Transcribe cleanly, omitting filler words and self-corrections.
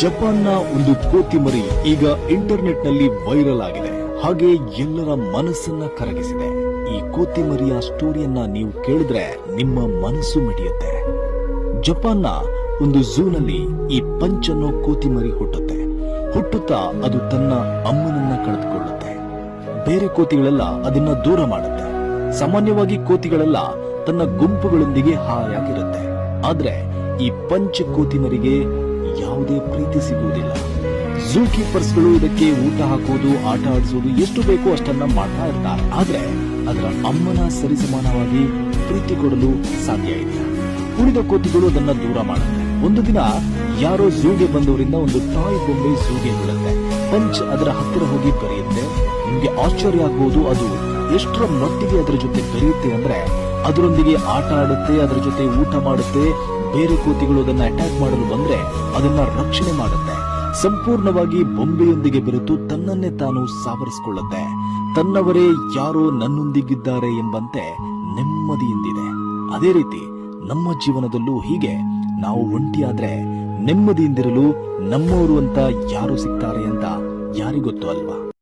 ಜಪಾನ್ನ ಒಂದು ಕೋತಿ ಮರಿ ಈಗ ಇಂಟರ್ನೆಟ್ ನಲ್ಲಿ ವೈರಲ್ ಆಗಿದೆ. ಹಾಗೆ ಎಲ್ಲರ ಮನಸ್ಸನ್ನ ಕರಗಿಸಿದೆ. ಈ ಕೋತಿ ಮರಿಯ ಸ್ಟೋರಿಯನ್ನ ನೀವು ಕೇಳಿದ್ರೆ ನಿಮ್ಮ ಮನಸ್ಸು ಮಿಡಿಯುತ್ತೆ. ಜಪಾನ್ನ ಒಂದು ಝೂನಲ್ಲಿ ಈ ಪಂಚ್ ಅನ್ನೋ ಕೋತಿ ಮರಿ ಹುಟ್ಟುತ್ತಾ ಅದು ತನ್ನ ಅಮ್ಮನನ್ನ ಕಳೆದುಕೊಳ್ಳುತ್ತೆ. ಬೇರೆ ಕೋತಿಗಳೆಲ್ಲ ಅದನ್ನ ದೂರ ಮಾಡುತ್ತೆ. ಸಾಮಾನ್ಯವಾಗಿ ಕೋತಿಗಳೆಲ್ಲ ತನ್ನ ಗುಂಪುಗಳೊಂದಿಗೆ ಹಾಯಾಗಿರುತ್ತೆ. ಆದ್ರೆ ಈ ಪಂಚ್ ಕೋತಿ ಮರಿಗೆ ಯಾವುದೇ ಪ್ರೀತಿ ಸಿಗುವುದಿಲ್ಲ. ಝೂ ಕೀಪರ್ಸ್ಗಳು ಇದಕ್ಕೆ ಊಟ ಹಾಕುವುದು, ಆಟ ಆಡಿಸುವುದು ಎಷ್ಟು ಬೇಕೋ ಅಷ್ಟನ್ನ ಮಾಡ್ತಾ ಇರ್ತಾರೆ. ಆದ್ರೆ ಅದರ ಅಮ್ಮನ ಸರಿಸಮಾನವಾಗಿ ಪ್ರೀತಿ ಕೊಡಲು ಸಾಧ್ಯ ಇಲ್ಲ. ಉಳಿದ ಕೋತಿಗಳು ಅದನ್ನ ದೂರ ಮಾಡುತ್ತೆ. ಒಂದು ದಿನ ಯಾರೋ ಝೂಗೆ ಬಂದವರಿಂದ ಒಂದು ಟಾಯ್ ಬೊಂಬೆ ಝೂಗೆ ಬೀಳುತ್ತೆ. ಪಂಚ್ ಅದರ ಹತ್ತಿರ ಹೋಗಿ ಬೆರೆಯುತ್ತೆ. ನಿಮ್ಗೆ ಆಶ್ಚರ್ಯ ಆಗಬಹುದು, ಅದು ಎಷ್ಟರ ಮಟ್ಟಿಗೆ ಅದರ ಜೊತೆ ಬೆರೆಯುತ್ತೆ ಅಂದ್ರೆ ಅದರೊಂದಿಗೆ ಆಟ ಆಡುತ್ತೆ, ಅದರ ಜೊತೆ ಊಟ ಮಾಡುತ್ತೆ. ಬೇರೆ ಕೋತಿಗಳು ಅದನ್ನ ಅಟ್ಯಾಕ್ ಮಾಡಲು ಬಂದ್ರೆ ಅದನ್ನ ರಕ್ಷಣೆ ಮಾಡುತ್ತೆ. ಸಂಪೂರ್ಣವಾಗಿ ಬೊಂಬೆಯೊಂದಿಗೆ ಬೆರೆತು ತನ್ನನ್ನೇ ತಾನು ಸಾವರಿಸಿಕೊಳ್ಳುತ್ತೆ. ತನ್ನವರೇ ಯಾರೋ ನನ್ನೊಂದಿಗಿದ್ದಾರೆ ಎಂಬಂತೆ ನೆಮ್ಮದಿಯಿಂದಿದೆ. ಅದೇ ರೀತಿ ನಮ್ಮ ಜೀವನದಲ್ಲೂ ಹೀಗೆ ನಾವು ಒಂಟಿಯಾದ್ರೆ ನೆಮ್ಮದಿಯಿಂದಿರಲು ನಮ್ಮವರು ಅಂತ ಯಾರು ಸಿಗ್ತಾರೆ ಅಂತ ಯಾರಿಗೊತ್ತು ಅಲ್ವಾ?